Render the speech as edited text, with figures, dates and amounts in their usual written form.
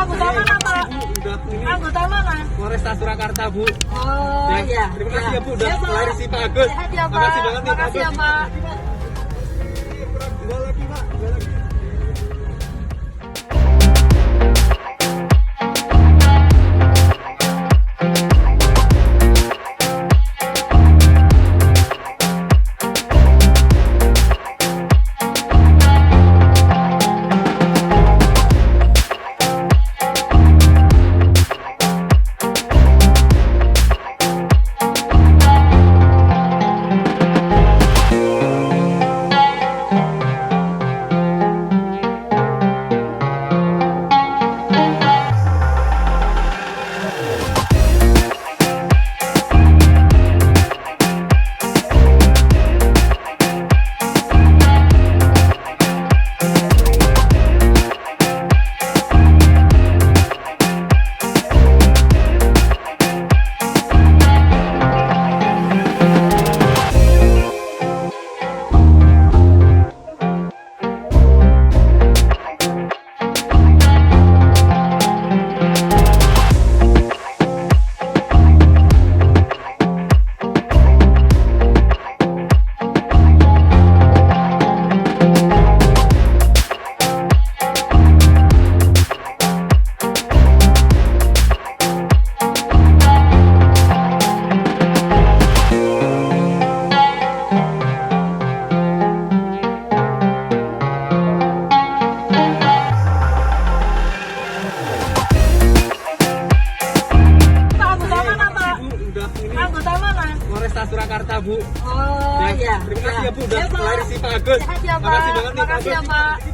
anggota mana, Pak? Anggota mana? Polresta Surakarta, Bu. Oh, iya. Terima kasih ya, Bu. Udah klarisi Pak Agus. Sehat ya, Pak. Makasih banget nih, Pak Makasih ya, Agus. Pak. Dua lagi, Pak. Dua lagi. Anggota mana? Polresta Surakarta, Bu. Oh, iya. Terima kasih ya, Bu. Udah Ya, Pak. klarisi Pak Agus. Sehat ya, Pak. Makasih banget nih, Pak Makasih ya, Agus. Pak.